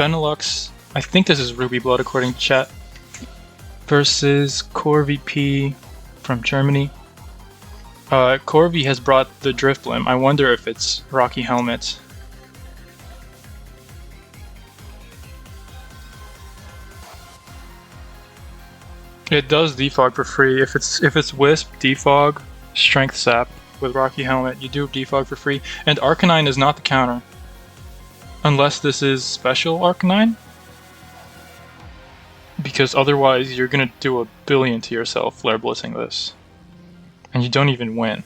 Benelux, I think this is rubyblood according to chat, versus CorvyP from Germany. Corvy has brought the drift limb. I wonder if it's Rocky Helmet. It does defog for free. If it's Wisp, defog, Strength Sap with Rocky Helmet, you do defog for free. And Arcanine is not the counter. Unless this is special Arcanine. Because otherwise you're gonna do a billion to yourself Flare Blitzing this. And you don't even win.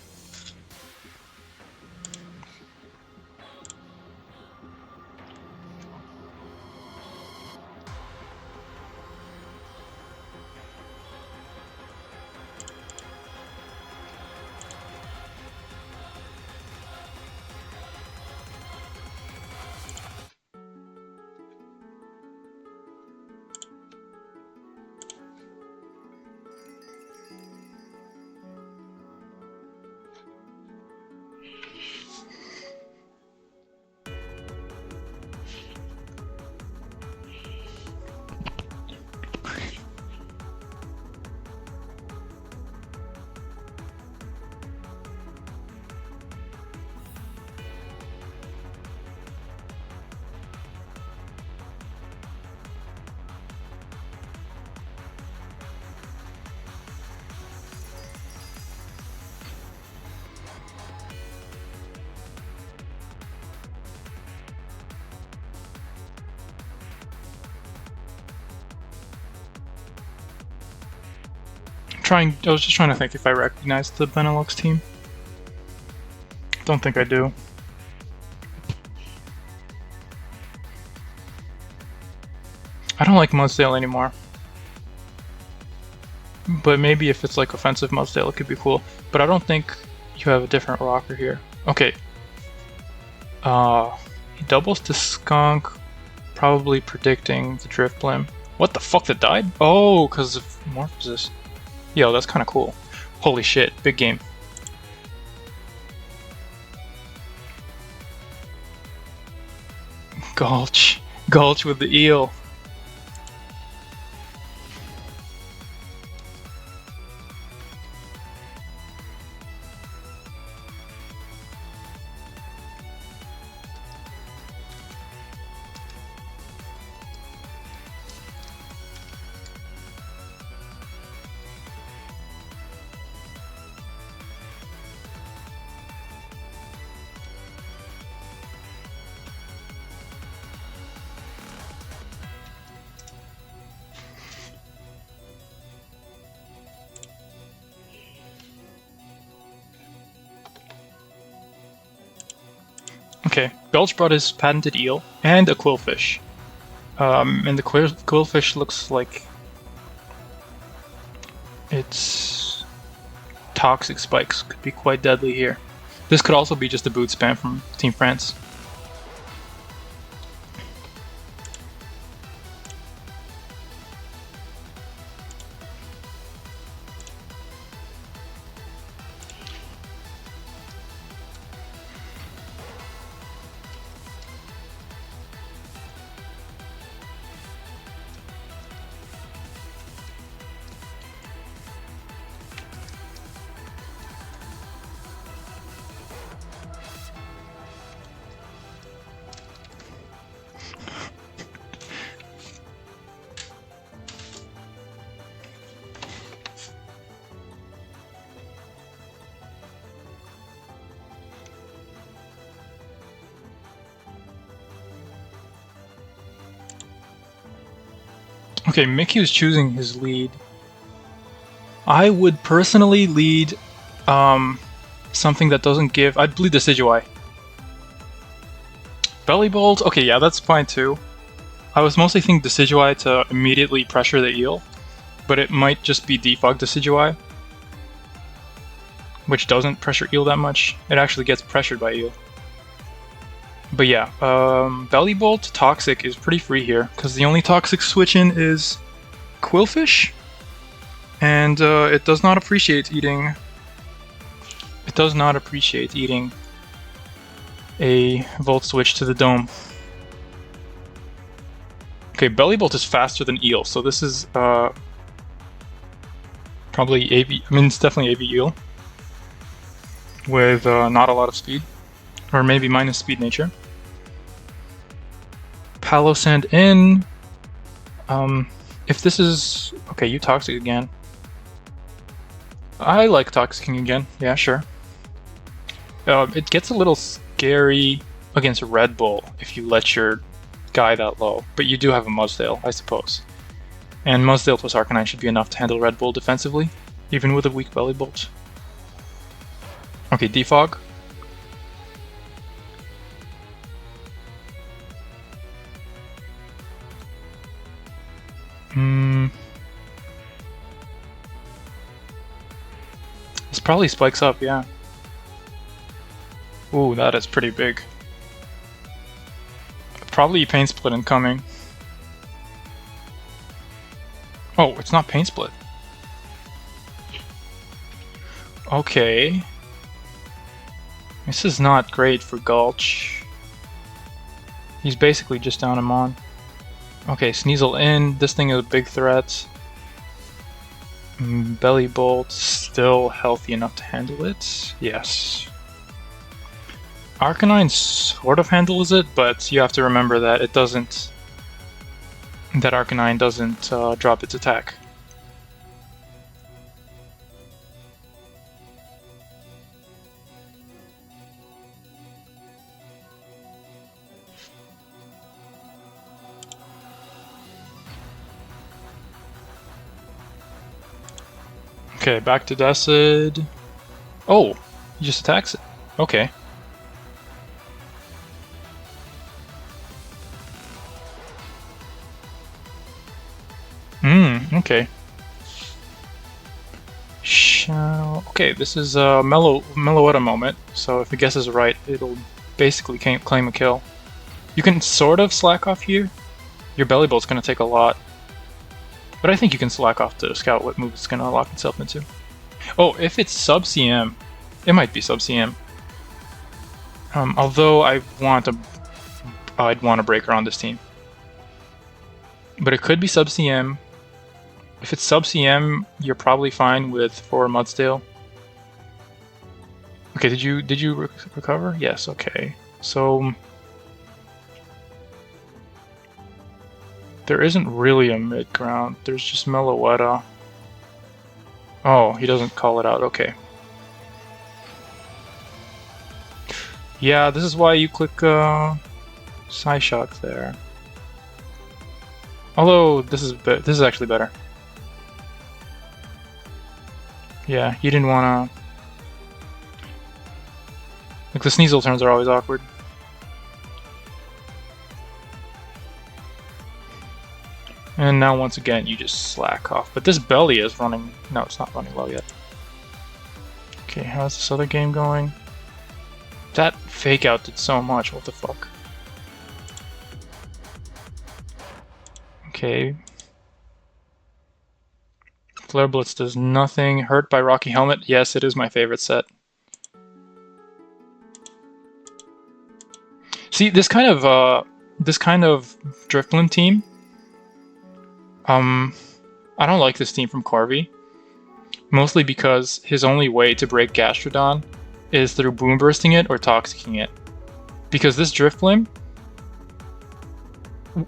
I was just trying to think if I recognize the Benelux team. Don't think I do. I don't like Mudsdale anymore. But maybe if it's like offensive Mudsdale, it could be cool. But I don't think you have a different rocker here. Okay. He doubles to Skunk, probably predicting the Drift Blim. What the fuck, that died? Oh, because of Morphosis. Yo, that's kind of cool. Holy shit, big game. Gulch. Gulch with the eel. Okay, Gulch brought his patented eel and a quillfish. And the quillfish looks like its toxic spikes could be quite deadly here. This could also be just a boot spam from Team France. Okay, Micciu is choosing his lead. I would personally lead something that doesn't give... I'd bleed Decidueye. Belly Bolt? Okay, yeah, that's fine too. I was mostly thinking Decidueye to immediately pressure the eel, but it might just be defog Decidueye, which doesn't pressure eel that much. It actually gets pressured by eel. But yeah, Belly Bolt Toxic is pretty free here, because the only Toxic switch-in is Quillfish, and it does not appreciate eating... It does not appreciate eating a Volt Switch to the dome. Okay, Belly Bolt is faster than Eel, so this is probably AV. I mean, it's definitely AV Eel with not a lot of speed, or maybe minus speed nature. Palo Sand in. If this is okay, you Toxic again. I like Toxicing again. Yeah, sure. It gets a little scary against Red Bull if you let your guy that low, but you do have a Mudsdale, I suppose. And Mudsdale plus Arcanine should be enough to handle Red Bull defensively, even with a weak Belly Bolt. Okay, Defog. This probably spikes up, yeah. Ooh, that is pretty big. Probably Pain Split incoming. Oh, it's not Pain Split. Okay. This is not great for Gulch. He's basically just down him on. Okay, Sneasel in. This thing is a big threat. Belly Bolt still healthy enough to handle it. Yes. Arcanine sort of handles it, but you have to remember that it doesn't. That Arcanine doesn't drop its attack. Okay, back to Decid. Oh, he just attacks it. Okay. Okay. Okay, this is a Meloetta moment, so if it guesses right, it'll basically claim a kill. You can sort of slack off here. Your Belly Bolt's gonna take a lot. But I think you can slack off to scout what move it's gonna lock itself into. Oh, if it's sub CM, it might be sub CM. Although I'd want a breaker on this team. But it could be sub CM. If it's sub CM, you're probably fine with 4 Mudsdale. Okay, did you recover? Yes, okay. So there isn't really a mid ground. There's just Meloetta. Oh, he doesn't call it out. Okay. Yeah, this is why you click Psyshock there. Although this is actually better. Yeah, you didn't wanna. Like the Sneasel turns are always awkward. And now once again you just slack off. But this Belly is running. No, it's not running well yet. Okay, how's this other game going? That fake out did so much. What the fuck? Okay. Flare Blitz does nothing. Hurt by Rocky Helmet. Yes, it is my favorite set. See, this kind of Drifblim team. I don't like this team from Corvy. Mostly because his only way to break Gastrodon is through Boom Bursting it or Toxicking it. Because this Drifblim,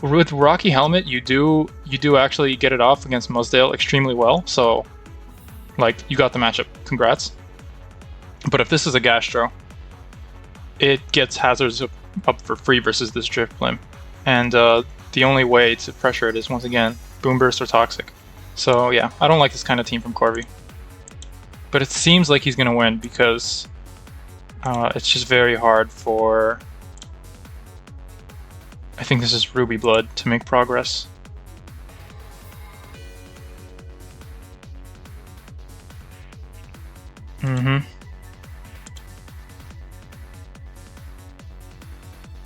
with Rocky Helmet, you do actually get it off against Mudsdale extremely well. So, like, you got the matchup. Congrats. But if this is a Gastro, it gets hazards up for free versus this Drifblim, and the only way to pressure it is once again Boom Burst or Toxic. So yeah, I don't like this kind of team from Corvy. But it seems like he's gonna win because it's just very hard for. I think this is rubyblood to make progress.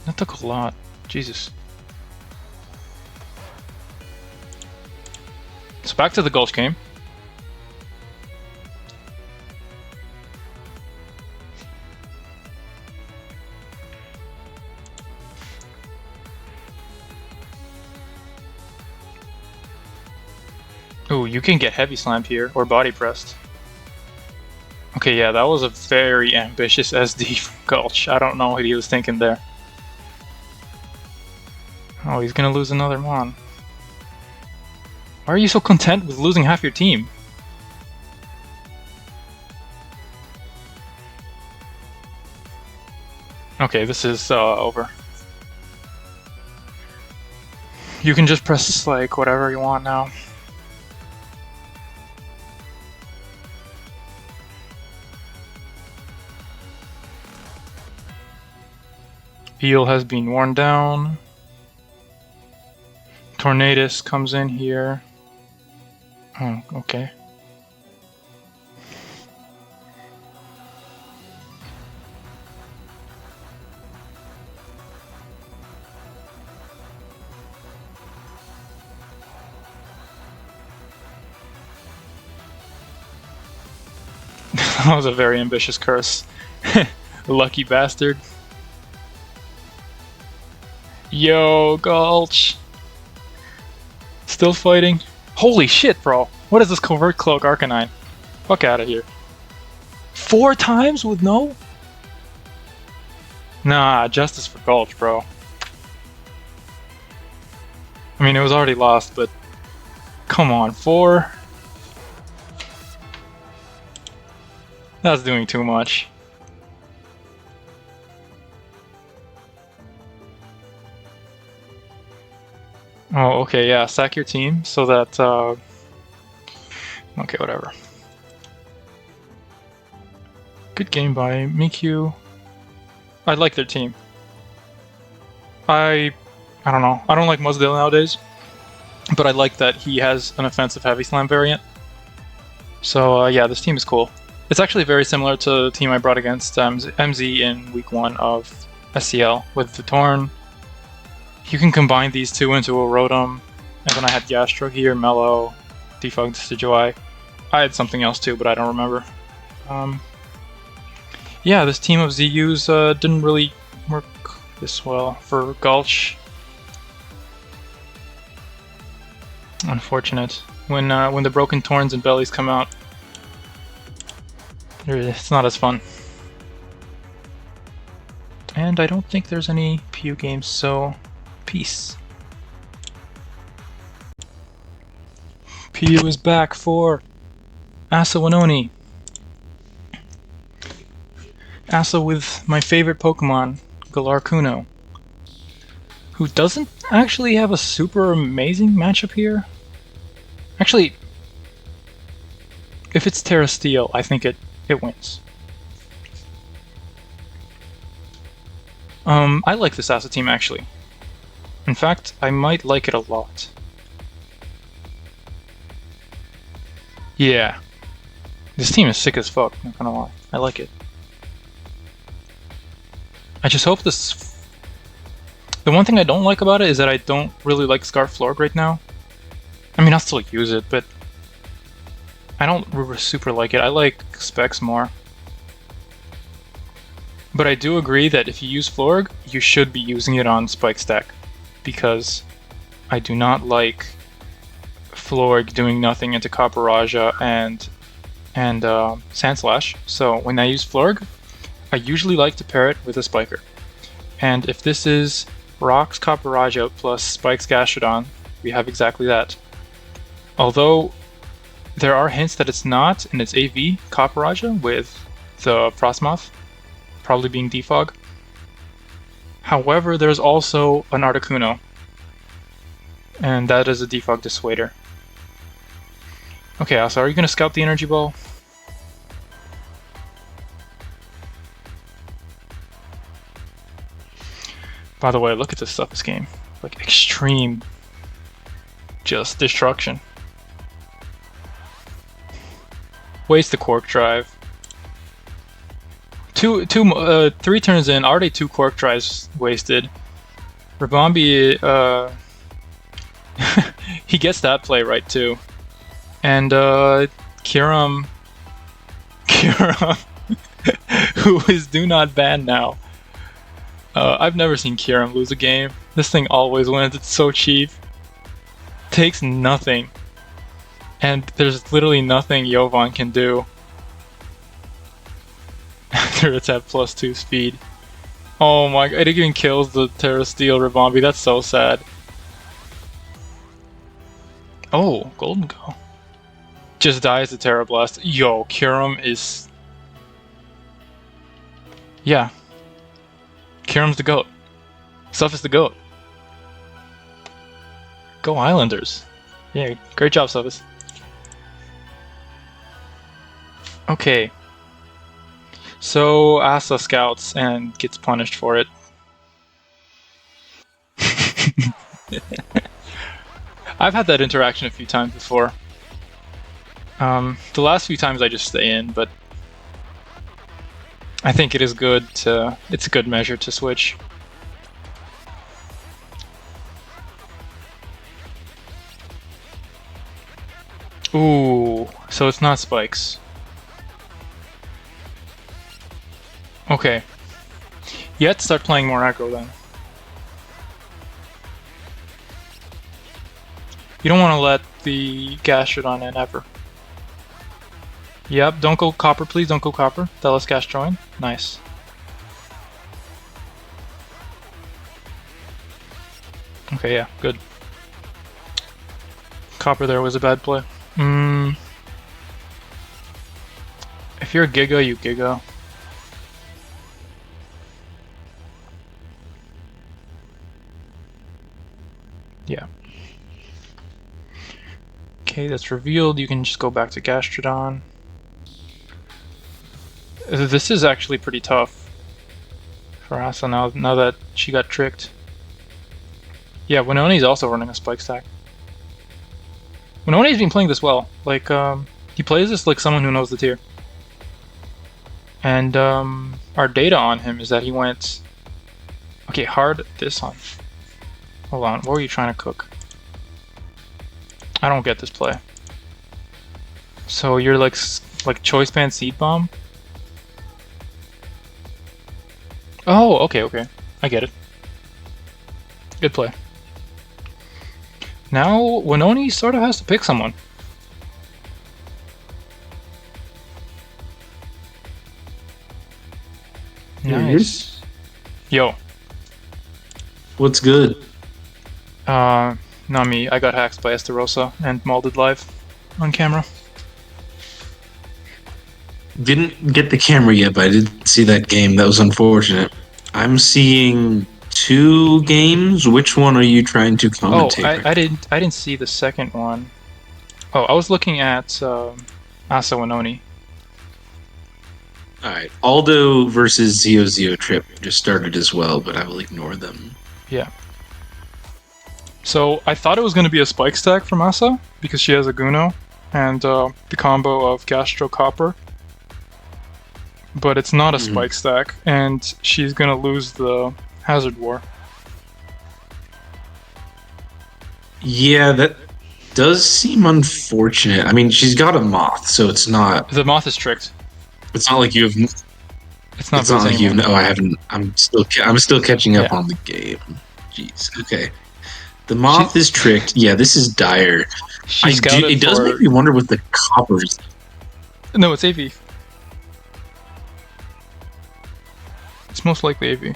That took a lot. Jesus. So back to the Gulch game. Ooh, you can get heavy slammed here, or body pressed. Okay, yeah, that was a very ambitious SD from Gulch. I don't know what he was thinking there. Oh, he's gonna lose another Mon. Why are you so content with losing half your team? Okay, this is over. You can just press like whatever you want now. Eel has been worn down. Tornadus comes in here. Oh, okay. That was a very ambitious curse. Lucky bastard. Yo, Gulch. Still fighting? Holy shit, bro. What is this Covert Cloak Arcanine? Fuck out of here. 4 times with no? Nah, justice for Gulch, bro. I mean, it was already lost, but come on, 4? That's doing too much. Oh, okay, yeah, sack your team so that, okay, whatever. Good game by Micciu. I like their team. I don't know. I don't like Muzdale nowadays, but I like that he has an offensive heavy slam variant. So, yeah, this team is cool. It's actually very similar to the team I brought against MZ in week 1 of SCL with the Torn. You can combine these two into a Rotom, and then I had Gastro here, Mellow, Defunct Decidueye. I had something else too, but I don't remember. Yeah, this team of ZUs didn't really work this well for Gulch. Unfortunate. When the broken Torns and Bellies come out, it's not as fun. And I don't think there's any PU games, so peace. PU is back for Asa Wanony. Asa with my favorite Pokemon, Galar-Kuno, who doesn't actually have a super amazing matchup here. Actually, if it's Terra Steel, I think it wins. I like this Asa team actually. In fact, I might like it a lot. Yeah. This team is sick as fuck, not gonna lie. I like it. I just hope this... The one thing I don't like about it is that I don't really like Scarf Florg right now. I mean, I'll still use it, but I don't super like it. I like Specs more. But I do agree that if you use Florg, you should be using it on Spike Stack, because I do not like Florg doing nothing into Copperajah and Sandslash. So when I use Florg, I usually like to pair it with a Spiker. And if this is Rocks Copperajah plus Spikes Gastrodon, we have exactly that. Although there are hints that it's not, and it's AV Copperajah with the Frostmoth probably being Defog. However, there's also an Articuno, and that is a Defog Dissuader. Okay, Asa, are you going to scout the Energy Ball? By the way, look at this stuff this game. Like, extreme just destruction. Waste the Quark Drive. 3 turns in, already 2 Quark Drives wasted. Rabombi, he gets that play right too. And Kyurem, who is do not ban now. I've never seen Kyurem lose a game. This thing always wins, it's so cheap. Takes nothing. And there's literally nothing Jovan can do after it's at +2 speed. Oh my god, it even kills the Terra Steel Ribombee. That's so sad. Oh, Golden Go. Just dies the Terra Blast. Yo, Kyurem is... Yeah. Kyurem's the GOAT. Stuff is the GOAT. Go Islanders. Yeah, great job, Suffus. Okay. So Asa scouts and gets punished for it. I've had that interaction a few times before. The last few times I just stay in, but I think it is good to... It's a good measure to switch. Ooh, so it's not spikes. Okay. You have to start playing more aggro then. You don't want to let the Gastrodon in ever. Yep, don't go copper please, don't go copper. That lets Gastro in. Nice. Okay, yeah, good. Copper there was a bad play. If you're a Giga, you Giga. Yeah. Okay, that's revealed. You can just go back to Gastrodon. This is actually pretty tough for Asa now that she got tricked. Yeah, Wanony's also running a spike stack. Wanony's been playing this well. Like, he plays this like someone who knows the tier. And our data on him is that he went... Okay, hard this on. Hold on, what were you trying to cook? I don't get this play. So you're like choice band seed bomb? Oh, okay, okay. I get it. Good play. Now Wanony sort of has to pick someone. Nice. Yo. What's good? Not me. I got hacked by Esterosa and molded live on camera. Didn't get the camera yet, but I did see that game. That was unfortunate. I'm seeing 2 games. Which one are you trying to commentate? Oh, I didn't see the second one. Oh, I was looking at Asa Wanony. Alright, Aldo versus Zioziotrip just started as well, but I will ignore them. Yeah. So I thought it was going to be a spike stack from Asa because she has a Guno and the combo of Gastro Copper. But it's not a spike stack, and she's going to lose the Hazard War. Yeah, that does seem unfortunate. I mean, she's got a Moth, so it's not... The Moth is tricked. It's not like you have... It's not like you... No, I haven't... I'm still catching up on the game. Jeez, okay. The Moth is tricked. Yeah, this is dire. It does make me wonder with the coppers. No, it's AV. It's most likely AV.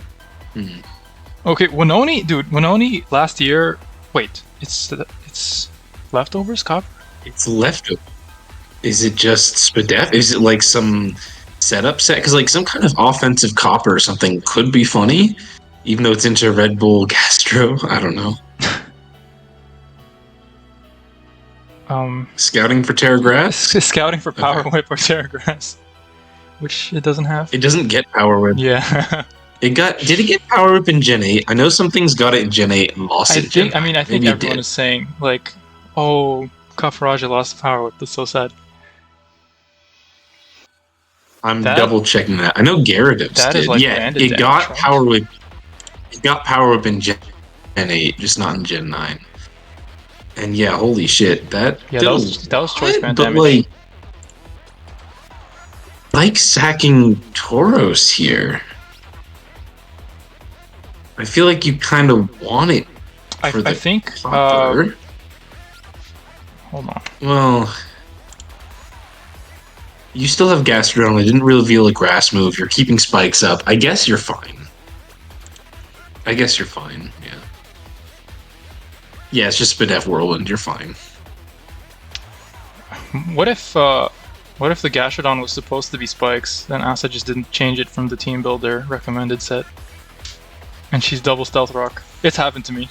Okay, Wanony, dude, Wanony last year... Wait, it's leftovers copper? It's leftover. Is it just Spadef? Is it like some setup set? Because like some kind of offensive copper or something could be funny, even though it's into Red Bull Gastro. I don't know. Scouting for Terra Grass? Scouting for Power Whip or Terra Grass. Which it doesn't have. It doesn't get Power Whip. Yeah. Did it get Power Whip in Gen 8? I know some things got it in Gen 8 and lost it in Gen 9. I think everyone is saying, like, oh, Kafaraja lost Power Whip. That's so sad. I'm double checking that. I know Gyarados did. Like it got Power Whip. It got Power Whip in Gen 8, just not in Gen 9. And yeah, holy shit, that was choice band damage. Like sacking Tauros here. I feel like you kind of want it. I think. Hold Hold on. Well, you still have Gastrodon. I didn't reveal a grass move. You're keeping spikes up. I guess you're fine. Yeah. Yeah, it's just Spadef Whirlwind. You're fine. What if the Gastrodon was supposed to be spikes, then Asa just didn't change it from the team builder recommended set, and she's double Stealth Rock? It's happened to me.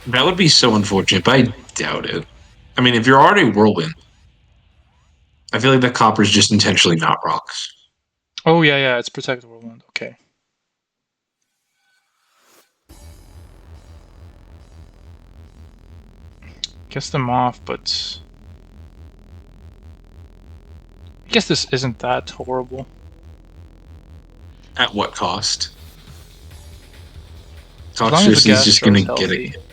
That would be so unfortunate, but I doubt it. I mean, if you're already Whirlwind, I feel like that Copper's just intentionally not rocks. Oh yeah, it's Protect Whirlwind. Okay. Guess them off, but I guess this isn't that horrible. At what cost? As long as the Toxtricity's just gonna healthy. get it.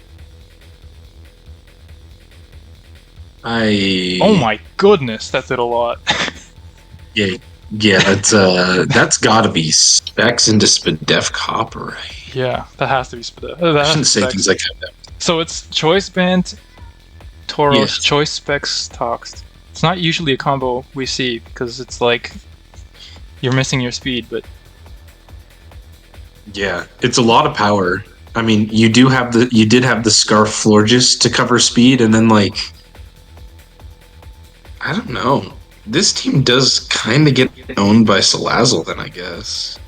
Oh my goodness, that did a lot. Yeah, that's gotta be specs into Spadef Copper, right? Yeah, that has to be Spadef. I shouldn't say things like that. So it's Choice Band, Tauros, Yes. Choice Specs, Toxed. It's not usually a combo we see because it's like you're missing your speed, but Yeah, it's a lot of power. I mean, you did have the Scarf Florges to cover speed, and then like, I don't know. This team does kind of get owned by Salazzle, then I guess.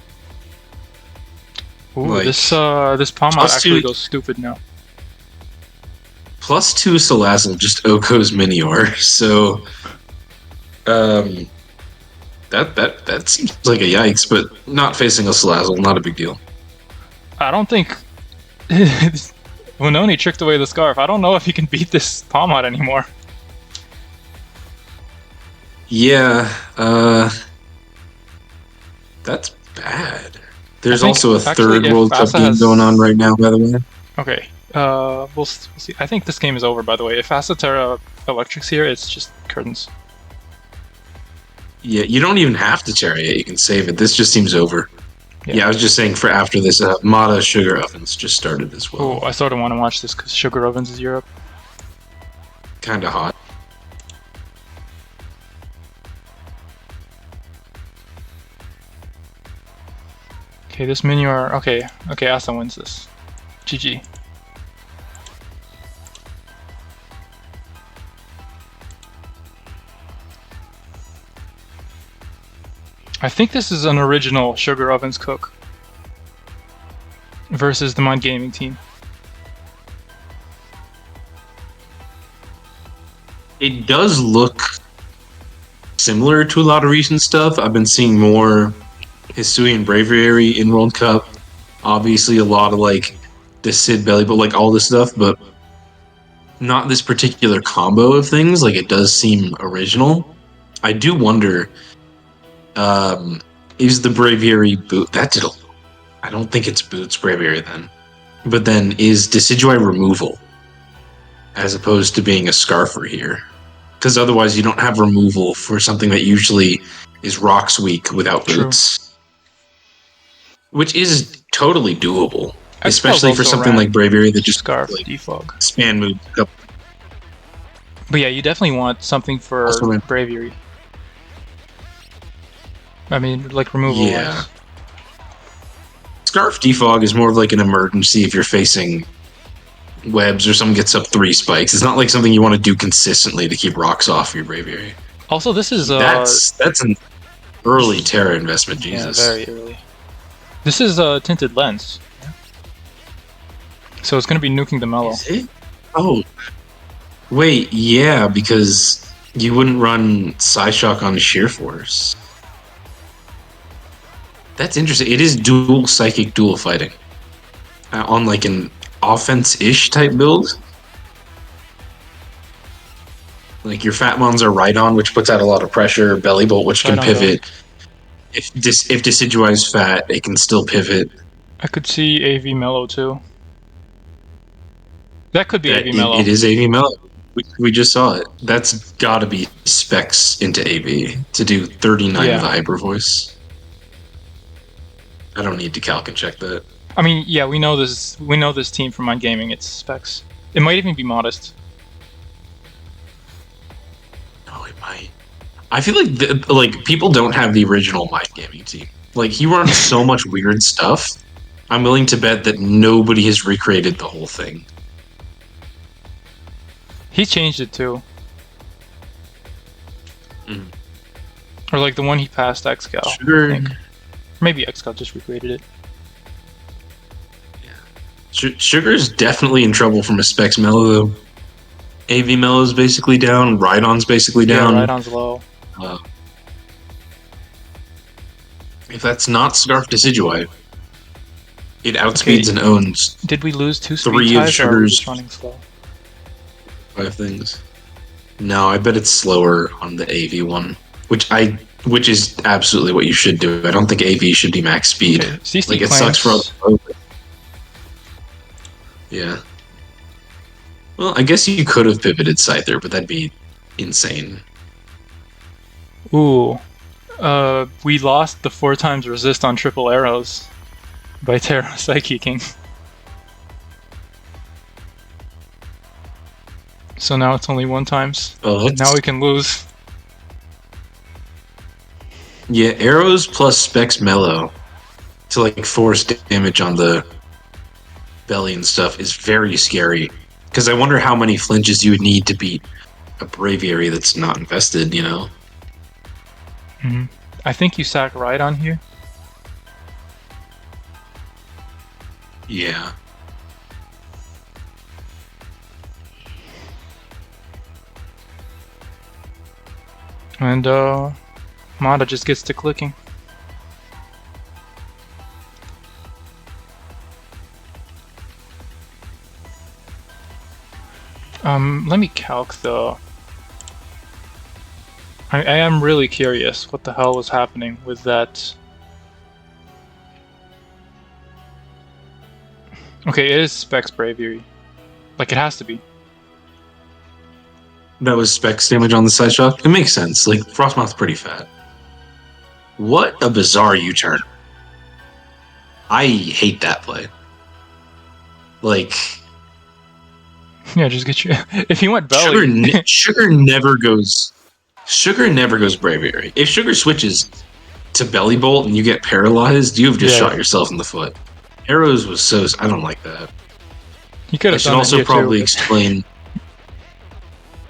ooh, Like, this Palmot plus actually two- goes stupid now. +2 Salazzle just Oko's Minior, so that seems like a yikes, but not facing a Salazzle, not a big deal. I don't think Wanony tricked away the Scarf. I don't know if he can beat this Palmot anymore. Yeah, that's bad. There's think also a actually third if World Cup Asa game has- going on right now, by the way. Okay, we'll see. I think this game is over, by the way. If Asatera Electric's here, it's just curtains. Yeah, you don't even have to chariot. You can save it. This just seems over. Yeah, I was just saying for after this, Mada Sugar Ovens just started as well. Oh, I sort of want to watch this because Sugar Ovens is Europe. Kind of hot. Okay, this Minior. Okay, Asa wins this. GG. I think this is an original Sugar Ovens cook versus the Mind Gaming team. It does look similar to a lot of recent stuff. I've been seeing more Hisuian Braviary in World Cup. Obviously, a lot of like the Sid Belly, but like all this stuff, but not this particular combo of things. Like it does seem original. I do wonder, is the Braviary boot that did? I don't think it's boots Braviary then, but then is Decidueye removal as opposed to being a Scarfer here? Because otherwise, you don't have removal for something that usually is Rocks weak without boots. Which is totally doable, especially for something like Braviary that just Scarf like, defog. span moves up. But yeah, you definitely want something for Also ran- Braviary. I mean, like removal. Yeah. Scarf defog is more of like an emergency if you're facing webs or someone gets up 3 spikes. It's not like something you want to do consistently to keep rocks off your Braviary. Also, this is That's an early Terra investment, Jesus. Yeah, very early. This is a tinted lens, so it's going to be nuking the mellow. Is it? Oh, wait, yeah, because you wouldn't run Psyshock on Sheer Force. That's interesting. It is dual psychic, dual fighting on like an offense-ish type build. Like your Fat Mons are right on, which puts out a lot of pressure. Belly Bolt, which can Right on, pivot. If Decidueye is fat, it can still pivot. I could see AV mellow too. That could be AV It mellow. is AV Mellow. We just saw it. That's got to be specs into AV to do 39 Viper voice. I don't need to calc and check that. I mean, yeah, we know this. We know this team from Mind Gaming. It's specs. It might even be modest. it might. I feel like people don't have the original Mind Gaming team. Like he runs so much weird stuff. I'm willing to bet that nobody has recreated the whole thing. He changed it too. Mm. Or like the one he passed Xcal. Sugar. I think. Maybe Xcal just recreated it. Yeah. Sugar's definitely in trouble from a Specs Mellow though. AV Mellow's basically down. Rhydon's basically down. Yeah, Rhydon's low. If that's not Scarf Decidueye, it outspeeds and owns. Did we lose 2 speed 3 of ties, or are we Sugar's just running slow? 5 things. No, I bet it's slower on the AV one, which is absolutely what you should do. I don't think AV should be max speed. Okay. CC like it claims... sucks for other. Yeah. Well, I guess you could have pivoted Scyther, but that'd be insane. Ooh. We lost the 4 times resist on triple arrows by Terra Psychiking. So now it's only 1 times. Oh, now we can lose. Yeah, arrows plus Specs Mellow to like force damage on the belly and stuff is very scary. Because I wonder how many flinches you would need to beat a Braviary that's not invested, you know? Mm-hmm. I think you sack Rhydon here. Yeah. And Mada just gets to clicking. Let me calc the... I am really curious what the hell was happening with that. Okay, it is Specs Braviary. Like, it has to be. That was Specs damage on the side shock. It makes sense. Like, Frostmoth's pretty fat. What a bizarre U-turn. I hate that play. Like... Yeah, just get you... If he went belly... Sugar never goes... Sugar never goes Braviary. If Sugar switches to Belly Bolt and you get paralyzed, you've just shot yourself in the foot. Arrows was so... I don't like that. He could have done I should also probably explain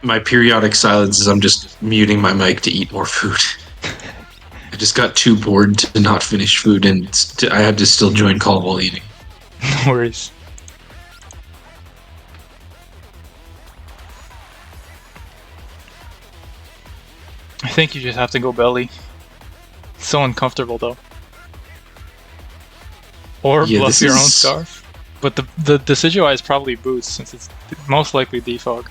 my periodic silence is I'm just muting my mic to eat more food. I just got too bored to not finish food, and I have to still join call while eating. No worries. I think you just have to go belly. It's so uncomfortable though. Or bluff your own Scarf. But the Decidueye is probably boots, since it's most likely defog.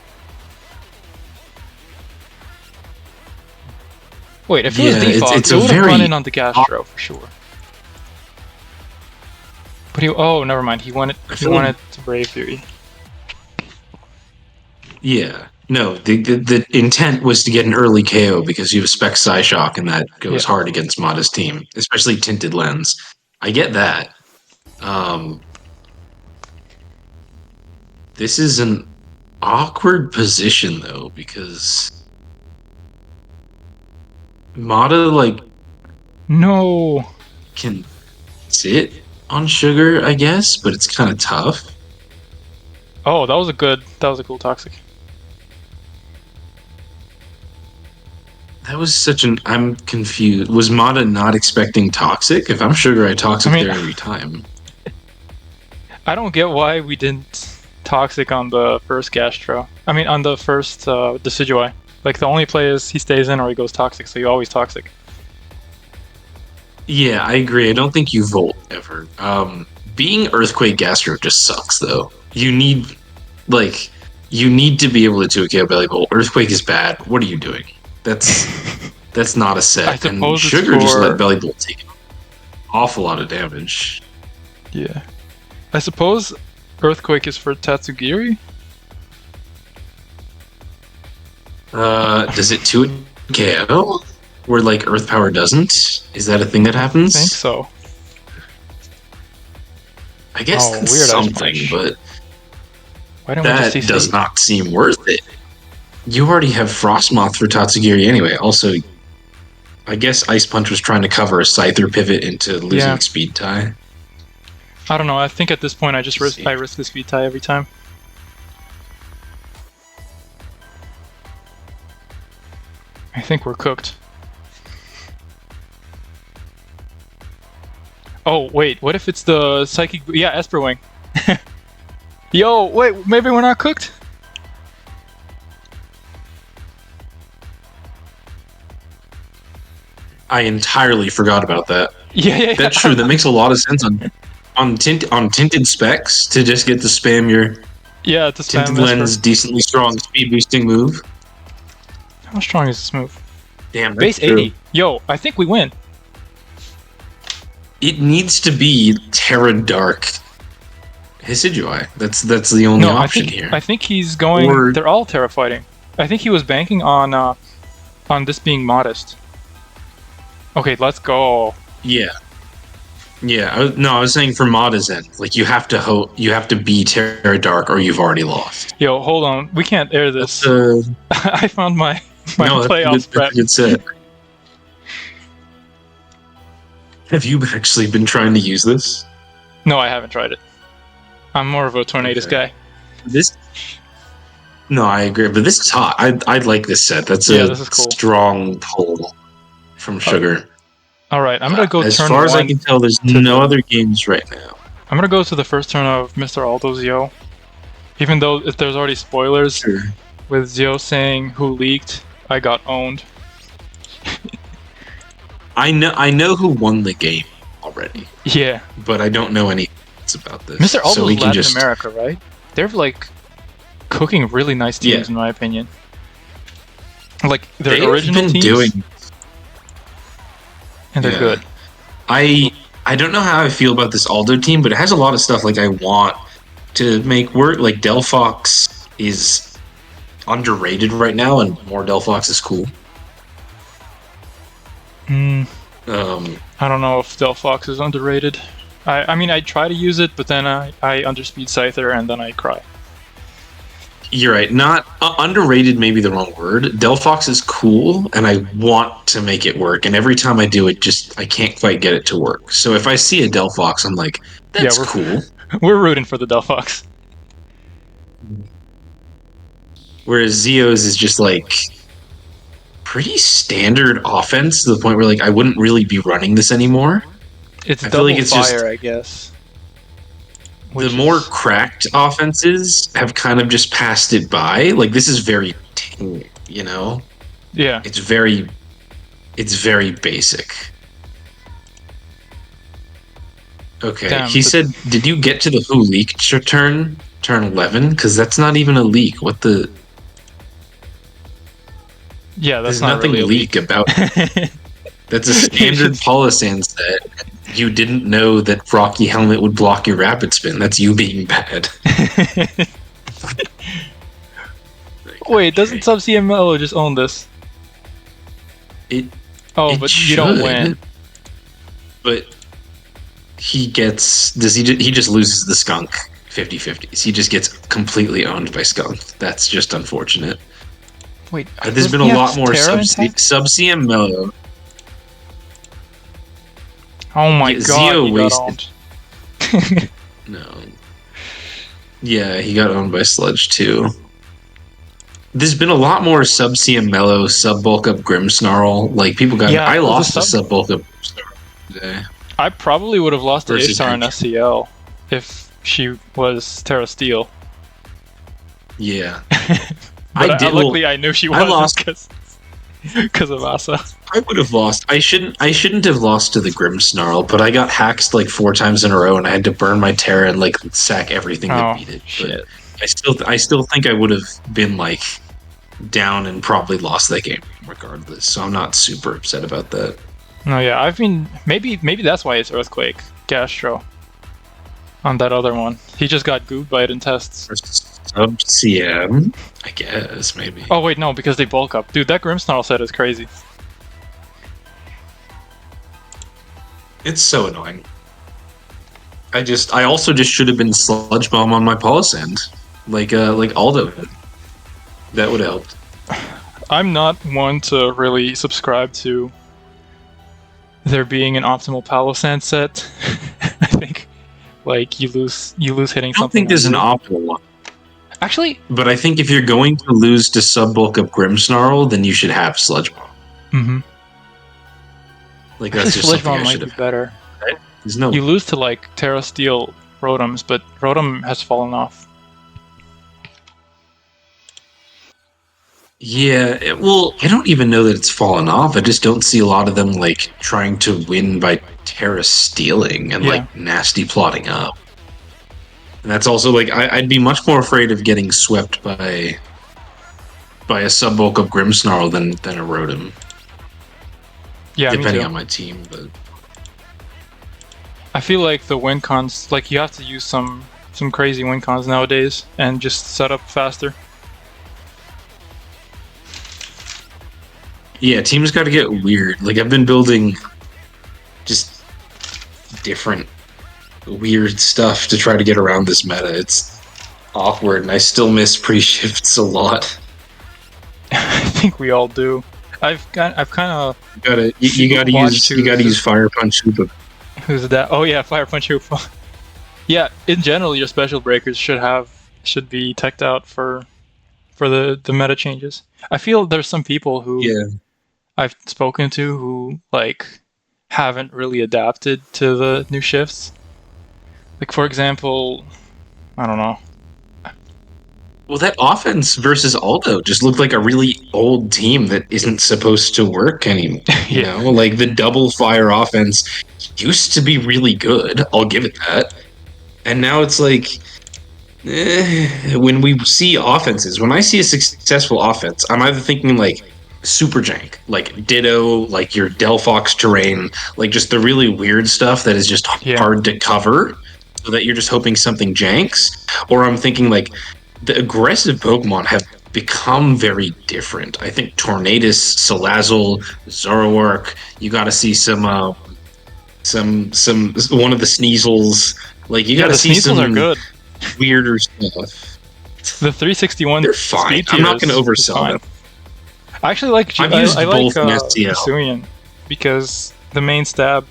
Wait, if it was defog, it's he would have run in very... on the Gastro for sure. But he... Oh, never mind. He wanted to Braviary. Yeah. No, the intent was to get an early KO because you have Spec Psyshock and that goes hard against Mada's team, especially Tinted Lens. I get that. This is an awkward position though, because Mada like can sit on Sugar, I guess, but it's kind of tough. Oh, that was a cool Toxic. That was such an... I'm confused. Was Mada not expecting Toxic? If I'm Sugar, I Toxic there every time. I don't get why we didn't Toxic on the first Gastro. I mean, on the first Decidueye. Like, the only play is he stays in or he goes Toxic, so you always Toxic. Yeah, I agree. I don't think you Volt ever. Being Earthquake Gastro just sucks, though. You need to be able to 2KO Belly Bolt. Earthquake is bad. What are you doing? That's not a set. And Sugar just let Belly Bolt take an awful lot of damage. Yeah. I suppose Earthquake is for Tatsugiri? Does it 2KO? Where like Earth Power doesn't? Is that a thing that happens? I think so. I guess that's something, but why don't that does not seem worth it. You already have Frostmoth for Tatsugiri anyway. Also, I guess Ice Punch was trying to cover a Scyther pivot into losing speed tie. I don't know. I think at this point I just risk the speed tie every time. I think we're cooked. Oh wait, what if it's the Psychic? Yeah, Esper Wing. Yo, wait, maybe we're not cooked? I entirely forgot about that. Yeah. That's true. That makes a lot of sense on tinted specs to just get to spam your to spam tinted lens, decently strong speed boosting move. How strong is this move? Damn, base 80. Yo, I think we win. It needs to be Terra Dark Hisuioi. That's the only option here. I think he's going. They're all Terra fighting. I think he was banking on this being modest. Okay, let's go. Yeah. I was saying for Mada's end, like you have to be Terra Dark or you've already lost. Yo, hold on, we can't air this. I found my playoff prep. That's a good set. Have you actually been trying to use this? No, I haven't tried it. I'm more of a Tornadus guy. No, I agree, but this is hot. I like this set. That's this is cool. Strong pull from Sugar. All right, I'm gonna go. As far as I can tell, there's no other games right now. I'm gonna go to the first turn of MrAldo Zio, even though if there's already spoilers with Zio saying who leaked, I got owned. I know who won the game already. Yeah, but I don't know anything about this. MrAldo's so Latin America, right? They're like cooking really nice teams, in my opinion. Like their original teams. And they're good. I don't know how I feel about this Aldo team, but it has a lot of stuff like I want to make work. Like Delphox is underrated right now, and more Delphox is cool. I don't know if Delphox is underrated. I mean, I try to use it, but then I underspeed Scyther, and then I cry. You're right. Not underrated, maybe the wrong word. Delphox is cool, and I want to make it work. And every time I do it, I can't quite get it to work. So if I see a Delphox, I'm like, that's cool. We're rooting for the Delphox. Whereas Zio's is just like pretty standard offense to the point where like I wouldn't really be running this anymore. It's double fire, I guess. The more cracked offenses have kind of just passed it by. Like this is very, you know. Yeah. It's very basic. Okay. Damn, he said, "Did you get to the who leaked turn 11? Because that's not even a leak. What the? Yeah, that's There's not nothing really a leak about. That's a standard Polisand set. You didn't know that Rocky Helmet would block your Rapid Spin. That's you being bad. Wait, doesn't SubCMLO just own this? But you don't win. But he gets... He just loses the Skunk 50-50s. He just gets completely owned by Skunk. That's just unfortunate. Wait, there's been a lot more SubCMLO. Oh my god, Zio he wasted. got owned. No. Yeah, he got owned by Sludge too. There's been a lot more SubCMLO, sub-bulk up Grimmsnarl. Like, people got... I lost the sub-bulk up Grimmsnarl today. I probably would have lost to Ishtar in SCL if she was Terra Steel. Yeah. But luckily I knew she wasn't. I lost because of Asa. I would have lost. I shouldn't have lost to the Grimmsnarl, but I got hacked like 4 times in a row, and I had to burn my Terra and like sack everything that beat it. Shit. But I still think I would have been like down and probably lost that game regardless. So I'm not super upset about that. No, yeah, I've been maybe that's why it's Earthquake Gastro on that other one. He just got gooped by it in tests. SubCM, I guess maybe. Oh wait, no, because they bulk up, dude. That Grimmsnarl set is crazy. It's so annoying. I also just should have been Sludge Bomb on my Polisand, like Aldo did. That would have helped. I'm not one to really subscribe to there being an optimal Palo-San set. I think like you lose hitting I don't something think there's an easily. optimal one. Actually, But I think if you're going to lose to sub-bulk up Grimmsnarl, then you should have Sludge Bomb. mm-hmm. Like, Actually, that's just Sludge something Bomb I might should be have. better. There's no. You lose to like Terra Steel Rotoms, but Rotom has fallen off. Yeah, well, I don't even know that it's fallen off. I just don't see a lot of them like trying to win by Terra stealing and Yeah. like nasty plotting up. And that's also like I'd be much more afraid of getting swept by a sub-bulk of Grimmsnarl than a Rotom. Yeah, Depending me too. on my team, but I feel like the win cons, like you have to use some crazy win cons nowadays and just set up faster. yeah, teams got to get weird. Like I've been building just different weird stuff to try to get around this meta. It's awkward, and I still miss pre-shifts a lot. I think we all do. I've kind of You gotta use Fire Punch Hoopa. Who's that? Oh yeah, Fire Punch Hoopa. Yeah, in general, your special breakers should be teched out for the meta changes. I feel there's some people who I've spoken to who like haven't really adapted to the new shifts. Like for example, I don't know. Well, that offense versus Aldo just looked like a really old team that isn't supposed to work anymore. You know, like the double fire offense used to be really good. I'll give it that. And now it's like when we see offenses, when I see a successful offense, I'm either thinking like super jank, like Ditto, like your Delphox terrain, like just the really weird stuff that is just hard to cover, so that you're just hoping something janks, or I'm thinking like the aggressive Pokemon have become very different. I think Tornadus, Salazzle, Zoroark, you got to see some one of the Sneasels. Like you got to see some are good. Weirder stuff. The 361. They're fine. I'm not going to oversell them. I actually like. I've used both in STL. Hisuian because the main stab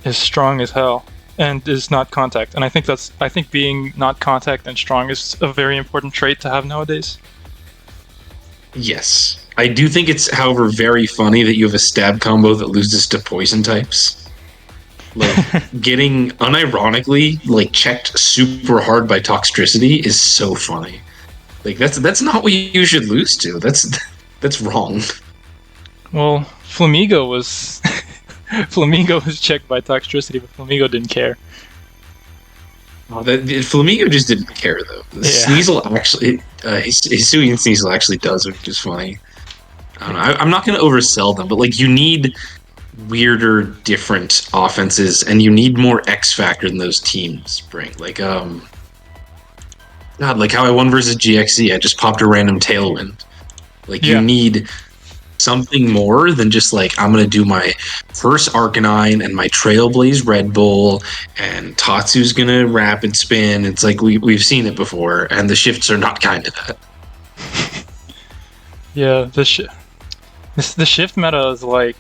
is strong as hell and is not contact, and I think being not contact and strong is a very important trait to have nowadays. Yes, I do think it's, however, very funny that you have a stab combo that loses to poison types. Like getting unironically like checked super hard by Toxtricity is so funny. Like that's not what you should lose to. That's wrong. Well, Flamigo was Flamigo was checked by Toxtricity, but Flamigo didn't care. Flamigo just didn't care though. Sneasel actually, Hisuian Sneasel actually does, which is funny. I don't know. I'm not going to oversell them, but like you need weirder, different offenses, and you need more X factor than those teams bring. Like God, like how I won versus GXC, I just popped a random Tailwind. Like you need something more than just like I'm gonna do my first Arcanine and my Trailblaze Red Bull and Tatsu's gonna rapid spin. It's like we've seen it before, and the shifts are not kind to that. Yeah, the shift meta is like,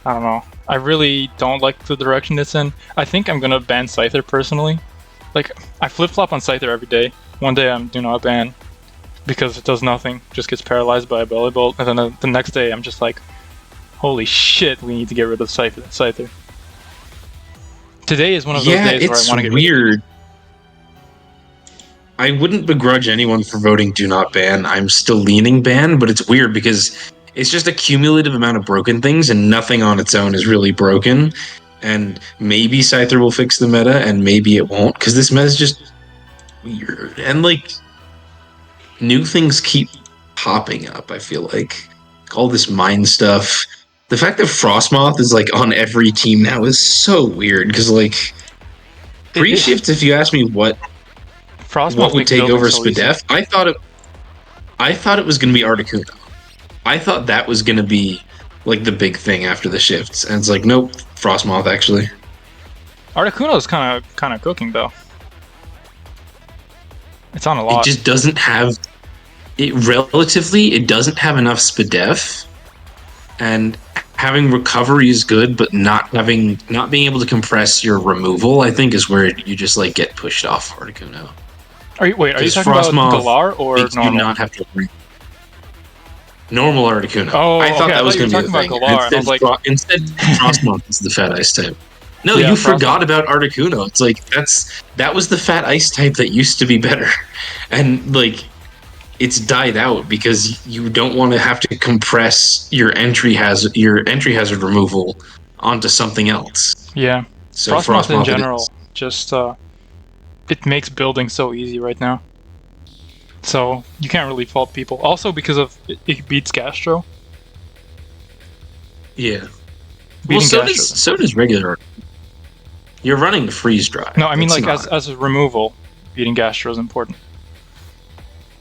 I don't know. I really don't like the direction it's in. I think I'm gonna ban Scyther personally. Like, I flip-flop on Scyther every day. One day I'm do not ban because it does nothing, just gets paralyzed by a Belly Bolt, and then the next day I'm just like, holy shit, we need to get rid of Scyther. Today is one of those days where I want to get weird. I wouldn't begrudge anyone for voting do not ban. I'm still leaning ban, but it's weird because it's just a cumulative amount of broken things, and nothing on its own is really broken. And maybe Scyther will fix the meta, and maybe it won't, because this meta is just weird. And like, new things keep popping up, I feel like. All this mind stuff. The fact that Frostmoth is like on every team now is so weird, because like, pre-shift, if you ask me what would take over Spadef, I thought it was going to be Articuno. I thought that was going to be like the big thing after the shifts, and it's like, nope, Frostmoth actually. Articuno is kind of cooking though. It's on a lot. It just doesn't have it doesn't have enough SPDEF, and having recovery is good, but not being able to compress your removal, I think, is where you just like get pushed off Articuno. Are you talking about Galar or makes normal? you not have to normal Articuno. Oh, I thought okay, that was going to be the about thing. Galar, and I was like... Instead, Frostmoth is the fat ice type. No, Yeah, you forgot about Articuno. It's like that was the fat ice type that used to be better, and like it's died out because you don't want to have to compress your entry hazard removal onto something else. Yeah, So Frostmoth in Frostmoth general just it makes building so easy right now. So you can't really fault people. Also because of it beats Gastro. Yeah. Beating Well, Gastro. so does regular. You're running the freeze dry. No, I mean like as a removal, beating Gastro is important.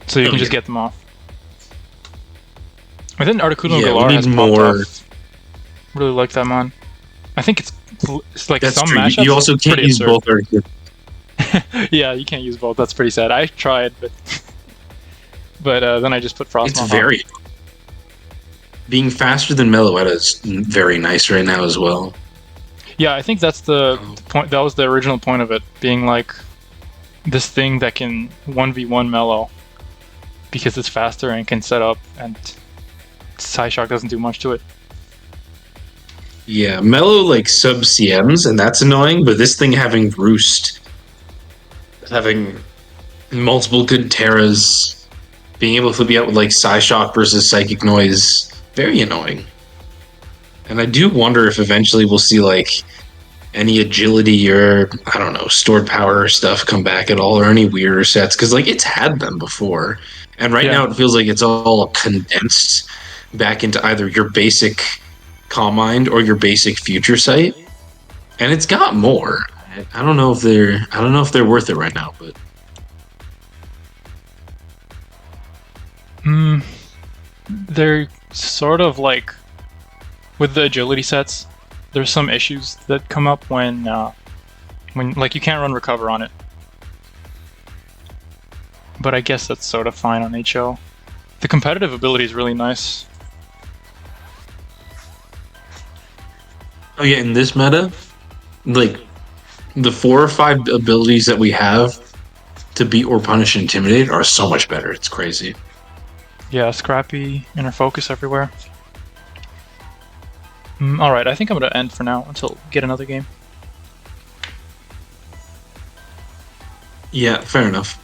So you can just get them off. I think Articuno Galar has popped off. Really like that mon. I think it's like some matchups. You also can't use both Articuno. Yeah, you can't use both. That's pretty sad. I tried, but then I just put Frostmoth. It's very being faster than Meloetta is very nice right now as well. Yeah, I think that's the point. That was the original point of it, being like this thing that can 1v1 Melo because it's faster and can set up, and Psyshock doesn't do much to it. Yeah, Melo like sub CMs, and that's annoying. But this thing having Roost, having multiple good Terras, being able to flip you out with like Psyshock versus Psychic Noise, very annoying. And I do wonder if eventually we'll see like any agility or I don't know stored power stuff come back at all, or any weirder sets, because like it's had them before, and right now it feels like it's all condensed back into either your basic Calm Mind or your basic Future Sight, and it's got more. I don't know if they're worth it right now, but they're sort of like with the agility sets. There's some issues that come up when like you can't run recover on it. But I guess that's sort of fine on HO. The competitive ability is really nice. oh yeah, in this meta, like the 4 or 5 abilities that we have to beat or punish and intimidate are so much better. It's crazy. Yeah, Scrappy, Inner Focus everywhere. Alright, I think I'm gonna end for now until get another game. Yeah, fair enough.